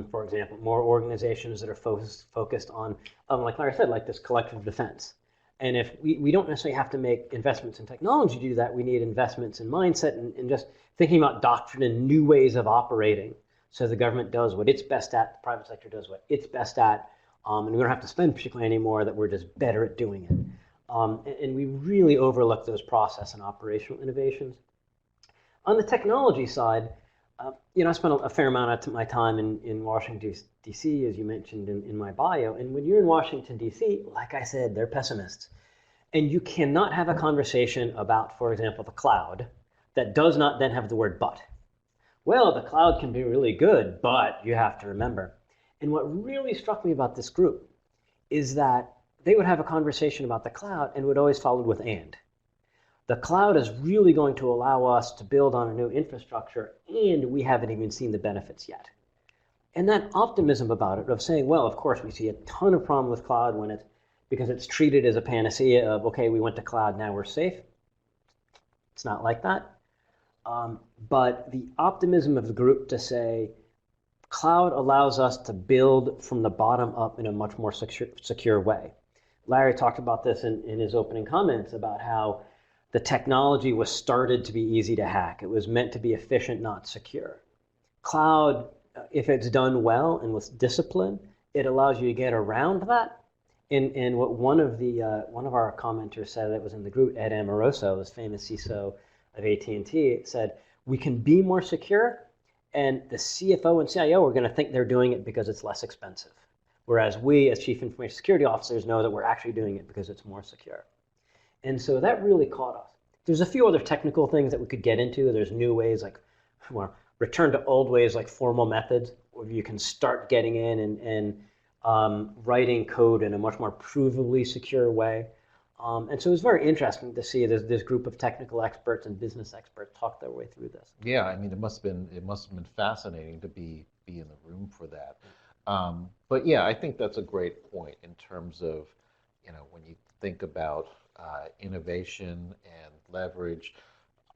For example, more organizations that are focused on, like Larry said, like this collective defense. And if we don't necessarily have to make investments in technology to do that, we need investments in mindset and just thinking about doctrine and new ways of operating. So the government does what it's best at, the private sector does what it's best at, and we don't have to spend particularly anymore, that we're just better at doing it. And we really overlook those process and operational innovations. On the technology side, I spent a fair amount of my time in Washington, D.C., as you mentioned in my bio. And when you're in Washington, D.C., like I said, they're pessimists. And you cannot have a conversation about, for example, the cloud that does not then have the word but. Well, the cloud can be really good, but you have to remember. And what really struck me about this group is that they would have a conversation about the cloud and would always follow with and. The cloud is really going to allow us to build on a new infrastructure, and we haven't even seen the benefits yet. And that optimism about it, of saying, well, of course, we see a ton of problem with cloud because it's treated as a panacea of, okay, we went to cloud, now we're safe. It's not like that. But the optimism of the group to say, cloud allows us to build from the bottom up in a much more secure way. Larry talked about this in his opening comments about how the technology was started to be easy to hack. It was meant to be efficient, not secure. Cloud, if it's done well and with discipline, it allows you to get around that. And what one of our commenters said that was in the group, Ed Amoroso, this famous CISO of AT&T, said, we can be more secure, and the CFO and CIO are going to think they're doing it because it's less expensive. Whereas we, as chief information security officers, know that we're actually doing it because it's more secure. And so that really caught us. There's a few other technical things that we could get into. There's new ways, like return to old ways, like formal methods, where you can start getting in and writing code in a much more provably secure way. And so it was very interesting to see this group of technical experts and business experts talk their way through this. Yeah, I mean, it must have been fascinating to be in the room for that. But yeah, I think that's a great point in terms of, when you think about innovation and leverage,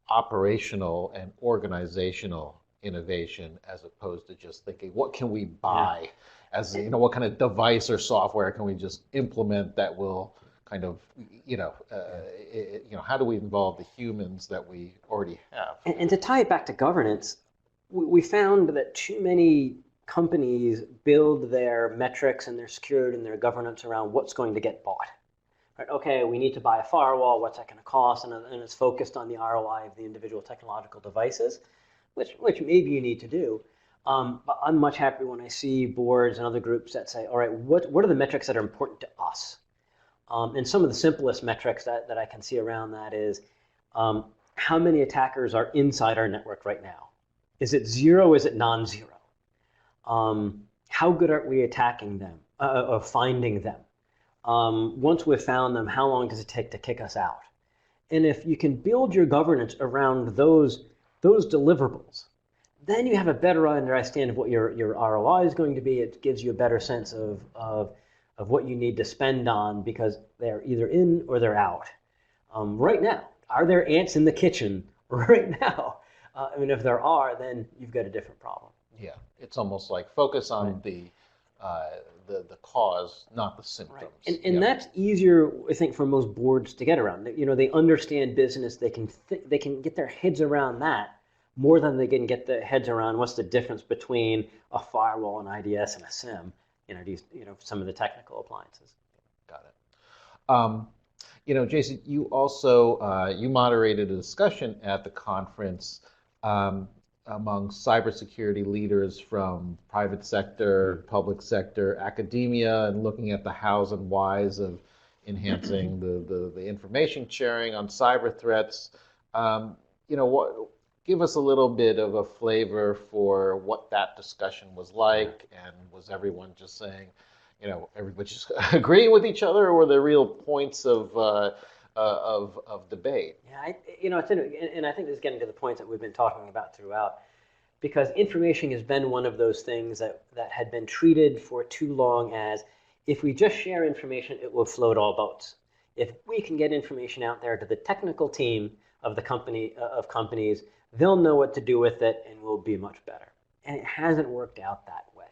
operational and organizational innovation, as opposed to just thinking, what can we buy? As what kind of device or software can we just implement that will kind of, how do we involve the humans that we already have? And to tie it back to governance, we found that too many companies build their metrics and their security and their governance around what's going to get bought. Right? Okay, we need to buy a firewall. What's that going to cost? And it's focused on the ROI of the individual technological devices, which maybe you need to do. But I'm much happier when I see boards and other groups that say, all right, what are the metrics that are important to us? And some of the simplest metrics that I can see around that is how many attackers are inside our network right now? Is it zero? Is it non-zero? How good are we attacking them, finding them? Once we've found them, how long does it take to kick us out? And if you can build your governance around those deliverables, then you have a better understanding of what your ROI is going to be. It gives you a better sense of what you need to spend on, because they're either in or they're out. Right now, are there ants in the kitchen right now? If there are, then you've got a different problem. Yeah, it's almost like focus on the the cause, not the symptoms. Right. And that's easier, I think, for most boards to get around. You know, they understand business. They can get their heads around that more than they can get their heads around what's the difference between a firewall, an IDS, and a SIM. Some of the technical appliances. Got it. Jason, you also you moderated a discussion at the conference among cybersecurity leaders from private sector, public sector, academia, and looking at the hows and whys of enhancing the information sharing on cyber threats. Give us a little bit of a flavor for what that discussion was like, and was everyone just saying, everybody just agreeing with each other, or were there real points of debate? Yeah, it's and I think this is getting to the points that we've been talking about throughout, because information has been one of those things that had been treated for too long as, if we just share information, it will float all boats. If we can get information out there to the technical team of the companies, they'll know what to do with it, and we'll be much better. And it hasn't worked out that way.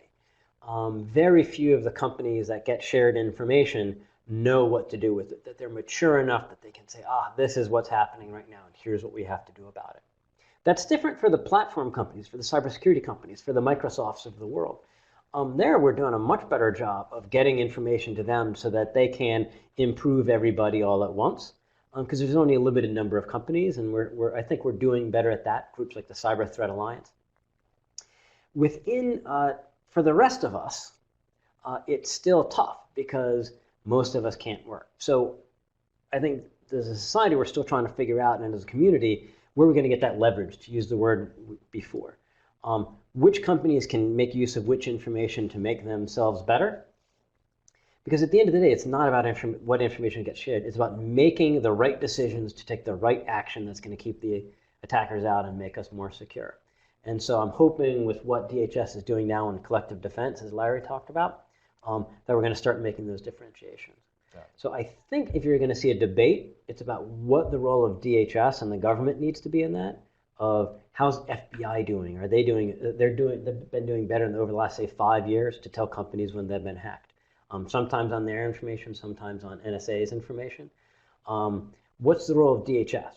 Very few of the companies that get shared information know what to do with it, that they're mature enough that they can say, this is what's happening right now, and here's what we have to do about it. That's different for the platform companies, for the cybersecurity companies, for the Microsofts of the world. There, we're doing a much better job of getting information to them so that they can improve everybody all at once. Because there's only a limited number of companies, and I think we're doing better at that. Groups like the Cyber Threat Alliance. For the rest of us, it's still tough because most of us can't work. So I think as a society, we're still trying to figure out, and as a community, where we're going to get that leverage, to use the word before. Which companies can make use of which information to make themselves better? Because at the end of the day, it's not about what information gets shared. It's about making the right decisions to take the right action that's going to keep the attackers out and make us more secure. And so I'm hoping with what DHS is doing now in collective defense, as Larry talked about, that we're going to start making those differentiations. Yeah. So I think if you're going to see a debate, it's about what the role of DHS and the government needs to be in that. Of how's FBI doing? Are they doing? They've been doing better over the last, say, 5 years to tell companies when they've been hacked. Sometimes on their information, sometimes on NSA's information. What's the role of DHS?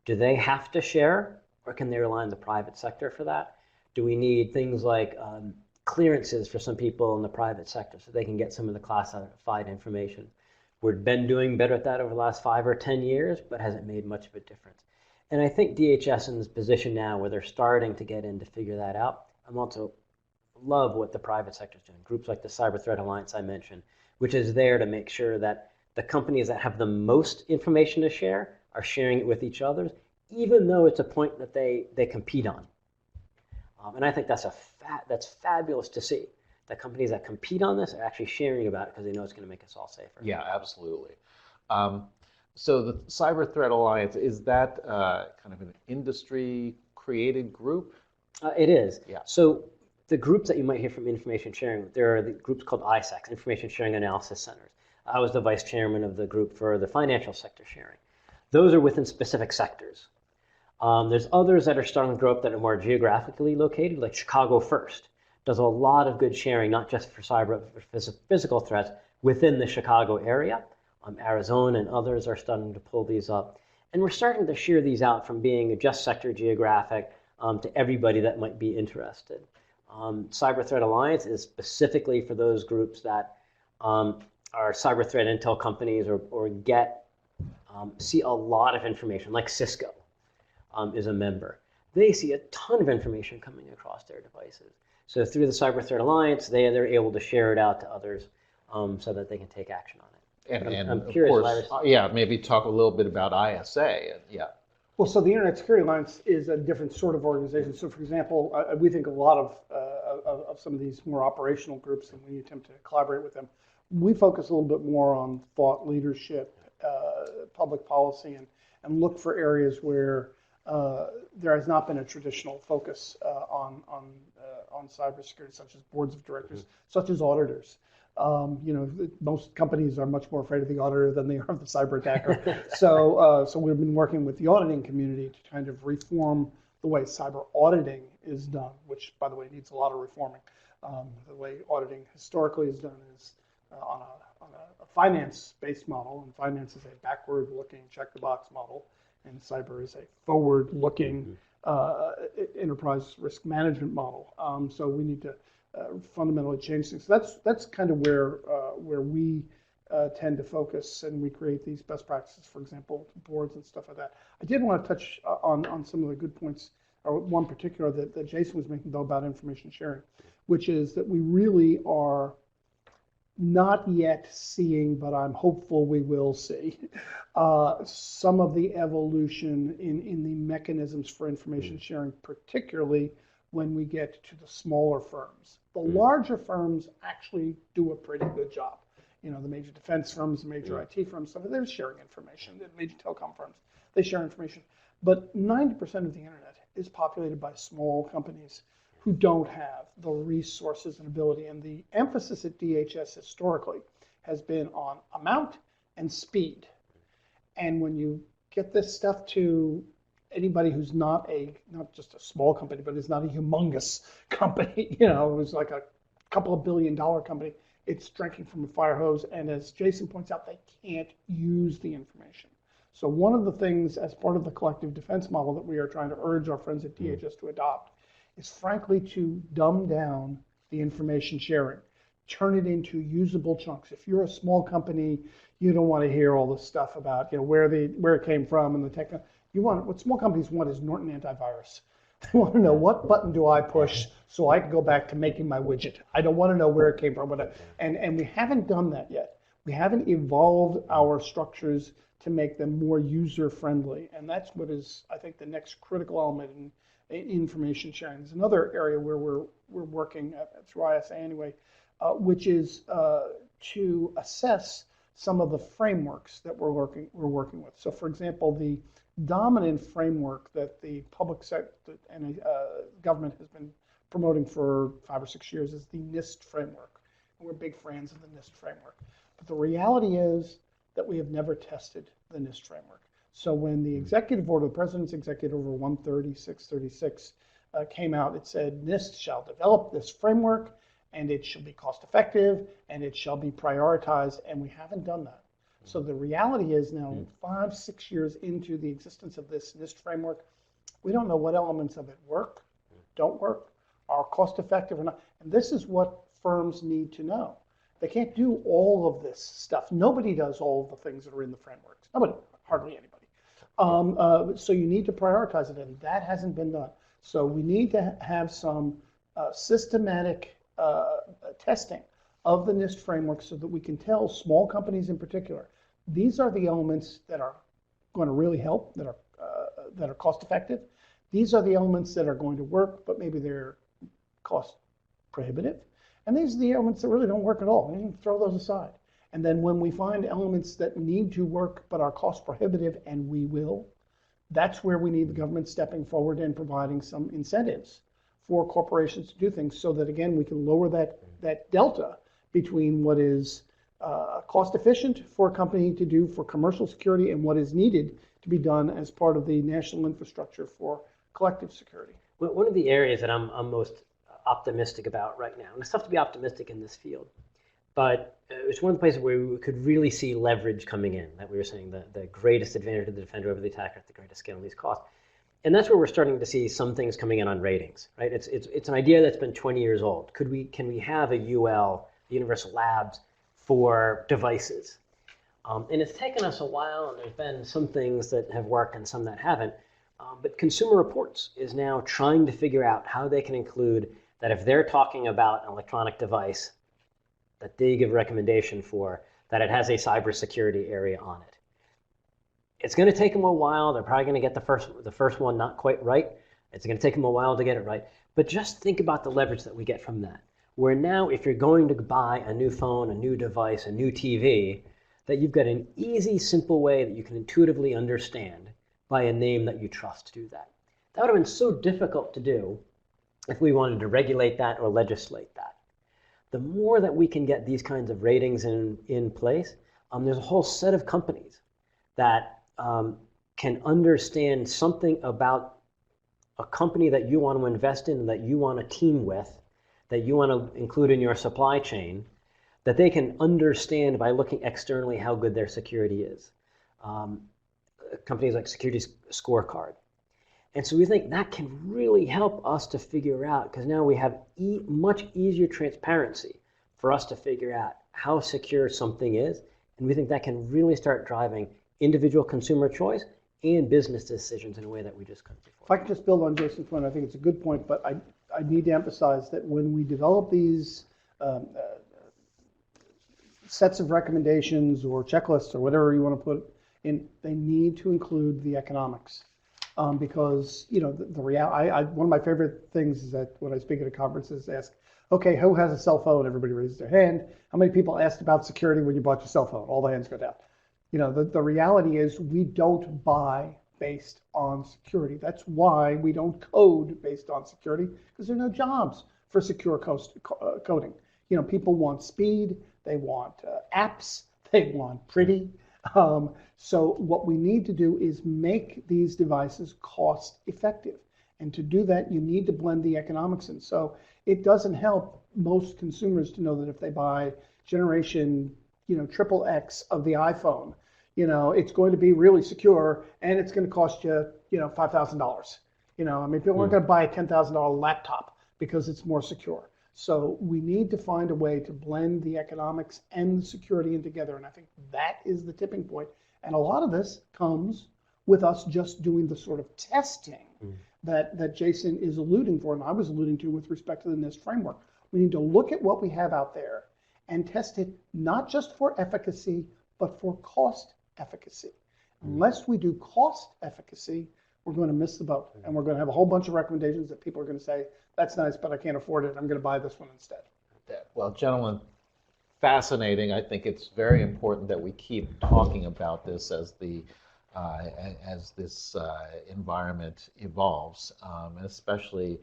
Do they have to share, or can they rely on the private sector for that? Do we need things like clearances for some people in the private sector so they can get some of the classified information? We've been doing better at that over the last 5 or 10 years, but hasn't made much of a difference. And I think DHS in this position now where they're starting to get in to figure that out. I'm also love what the private sector is doing. Groups like the Cyber Threat Alliance I mentioned, which is there to make sure that the companies that have the most information to share are sharing it with each other, even though it's a point that they compete on. And I think that's fabulous to see. That companies that compete on this are actually sharing about it because they know it's going to make us all safer. Yeah, absolutely. So the Cyber Threat Alliance, is that kind of an industry-created group? It is. Yeah. So the groups that you might hear from information sharing, there are the groups called ISACs, Information Sharing Analysis Centers. I was the vice chairman of the group for the financial sector sharing. Those are within specific sectors. There's others that are starting to grow up that are more geographically located, like Chicago First does a lot of good sharing, not just for cyber, but for physical threats within the Chicago area. Arizona and others are starting to pull these up. And we're starting to share these out from being just sector geographic to everybody that might be interested. Cyber Threat Alliance is specifically for those groups that are cyber threat intel companies or see a lot of information, like Cisco is a member. They see a ton of information coming across their devices. So through the Cyber Threat Alliance, they're able to share it out to others so that they can take action on it. And I'm of curious, course, maybe talk a little bit about ISA. Well, so the Internet Security Alliance is a different sort of organization. So, for example, we think a lot of some of these more operational groups, and we attempt to collaborate with them. We focus a little bit more on thought leadership, public policy, and look for areas where there has not been a traditional focus on cybersecurity, such as boards of directors, such as auditors. Most companies are much more afraid of the auditor than they are of the cyber attacker. So we've been working with the auditing community to kind of reform the way cyber auditing is done, which, by the way, needs a lot of reforming. The way auditing historically is done is on a finance-based model, and finance is a backward-looking, check-the-box model, and cyber is a forward-looking enterprise risk management model. So we need to fundamentally change things. So that's kind of where we tend to focus, and we create these best practices, for example, boards and stuff like that. I did want to touch on some of the good points, or one particular that Jason was making, though, about information sharing, which is that we really are not yet seeing, but I'm hopeful we will see, some of the evolution in the mechanisms for information sharing, particularly when we get to the smaller firms. The larger firms actually do a pretty good job. You know, the major defense firms, the major IT firms, some of they're sharing information. The major telecom firms, they share information. But 90% of the internet is populated by small companies who don't have the resources and ability. And the emphasis at DHS historically has been on amount and speed. And when you get this stuff to anybody who's not just a small company, but is not a humongous company, you know, who's like a couple of $1 billion company, it's drinking from a fire hose. And as Jason points out, they can't use the information. So one of the things as part of the collective defense model that we are trying to urge our friends at DHS to adopt is frankly to dumb down the information sharing, turn it into usable chunks. If you're a small company, you don't want to hear all this stuff about, you know, where it came from and the tech. What small companies want is Norton antivirus. They want to know, what button do I push so I can go back to making my widget. I don't want to know where it came from. And we haven't done that yet. We haven't evolved our structures to make them more user-friendly. And that's what is, I think, the next critical element in information sharing. There's another area where we're working through ISA anyway, which is to assess some of the frameworks that we're working with. So, for example, the dominant framework that the public sector and government has been promoting for 5 or 6 years is the NIST framework. And we're big fans of the NIST framework. But the reality is that we have never tested the NIST framework. So when the executive order, the President's Executive Order 13636 came out, it said NIST shall develop this framework, and it shall be cost effective, and it shall be prioritized, and we haven't done that. So the reality is now 5, 6 years into the existence of this NIST framework, we don't know what elements of it work, don't work, are cost effective or not. And this is what firms need to know. They can't do all of this stuff. Nobody does all of the things that are in the frameworks. Nobody, hardly anybody. So you need to prioritize it, and that hasn't been done. So we need to have some systematic testing of the NIST framework so that we can tell small companies in particular, these are the elements that are going to really help, that are cost effective. These are the elements that are going to work, but maybe they're cost prohibitive. And these are the elements that really don't work at all. We can throw those aside. And then when we find elements that need to work but are cost prohibitive, and we will, that's where we need the government stepping forward and providing some incentives for corporations to do things so that, again, we can lower that delta between what is cost efficient for a company to do for commercial security and what is needed to be done as part of the national infrastructure for collective security. Well, one of the areas that I'm most optimistic about right now, and it's tough to be optimistic in this field, but it's one of the places where we could really see leverage coming in, that we were saying the greatest advantage of the defender over the attacker at the greatest scale and least cost. And that's where we're starting to see some things coming in on ratings, right? It's an idea that's been 20 years old. Can we have a UL, Universal Labs, for devices? And it's taken us a while, and there's been some things that have worked and some that haven't. But Consumer Reports is now trying to figure out how they can include that if they're talking about an electronic device that they give a recommendation for, that it has a cybersecurity area on it. It's going to take them a while. They're probably going to get the first one not quite right. It's going to take them a while to get it right. But just think about the leverage that we get from that. Where now, if you're going to buy a new phone, a new device, a new TV, that you've got an easy, simple way that you can intuitively understand by a name that you trust to do that. That would have been so difficult to do if we wanted to regulate that or legislate that. The more that we can get these kinds of ratings in place, there's a whole set of companies that can understand something about a company that you want to invest in, that you want to team with, that you want to include in your supply chain, that they can understand by looking externally how good their security is. Companies like Security Scorecard. And so we think that can really help us to figure out, because now we have much easier transparency for us to figure out how secure something is. And we think that can really start driving individual consumer choice and business decisions in a way that we just couldn't before. If I could just build on Jason's point, I think it's a good point, but I need to emphasize that when we develop these sets of recommendations or checklists or whatever you want to put in, they need to include the economics. Because the reality, one of my favorite things is that when I speak at a conference is ask, okay, who has a cell phone? Everybody raises their hand. How many people asked about security when you bought your cell phone? All the hands go down. The reality is we don't buy based on security. That's why we don't code based on security, because there are no jobs for secure coding. People want speed, they want apps, they want pretty. So what we need to do is make these devices cost effective. And to do that, you need to blend the economics in. So it doesn't help most consumers to know that if they buy generation, triple X of the iPhone, it's going to be really secure and it's going to cost you, $5,000. People aren't going to buy a $10,000 laptop because it's more secure. So we need to find a way to blend the economics and the security in together. And I think that is the tipping point. And a lot of this comes with us just doing the sort of testing that Jason is alluding for, and I was alluding to with respect to the NIST framework. We need to look at what we have out there and test it not just for efficacy, but for cost efficacy. Unless we do cost efficacy, we're going to miss the boat. And we're going to have a whole bunch of recommendations that people are going to say, that's nice, but I can't afford it. I'm going to buy this one instead. Well, gentlemen, fascinating. I think it's very important that we keep talking about this as this environment evolves, and especially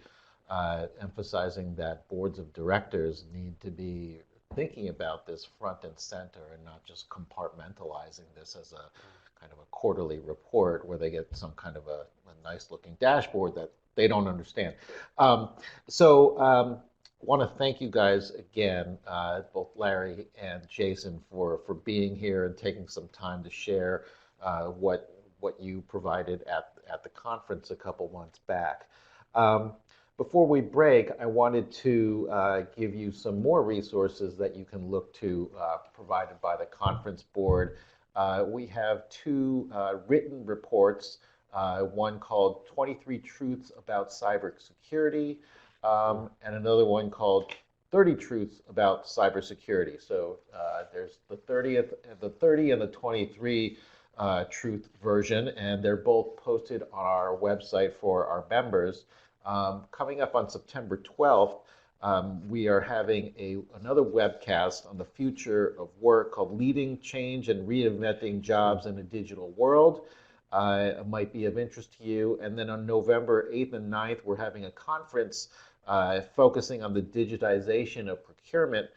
emphasizing that boards of directors need to be thinking about this front and center and not just compartmentalizing this as a kind of a quarterly report where they get some kind of a nice looking dashboard that they don't understand. Want to thank you guys again, both Larry and Jason, for being here and taking some time to share what you provided at the conference a couple months back. Before we break, I wanted to give you some more resources that you can look to provided by the conference board. We have two written reports, one called 23 Truths About Cybersecurity, and another one called 30 Truths About Cybersecurity. So there's the 30 and the 23 truth version, and they're both posted on our website for our members. Coming up on September 12th, we are having another webcast on the future of work called Leading Change and Reinventing Jobs in a Digital World. It might be of interest to you. And then on November 8th and 9th, we're having a conference focusing on the digitization of procurement,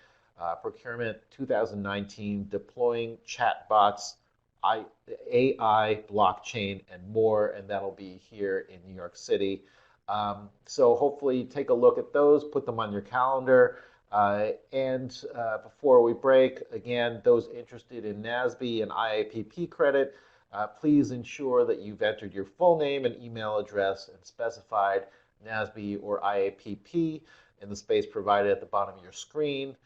Procurement 2019, Deploying Chatbots, AI, Blockchain, and more, and that'll be here in New York City. So hopefully take a look at those, put them on your calendar. And before we break, again, those interested in NASB and IAPP credit, please ensure that you've entered your full name and email address and specified NASB or IAPP in the space provided at the bottom of your screen.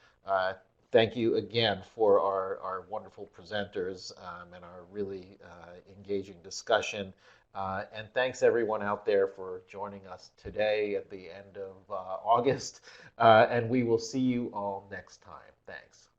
Thank you again for our wonderful presenters and our really engaging discussion. And thanks everyone out there for joining us today at the end of August. And we will see you all next time. Thanks.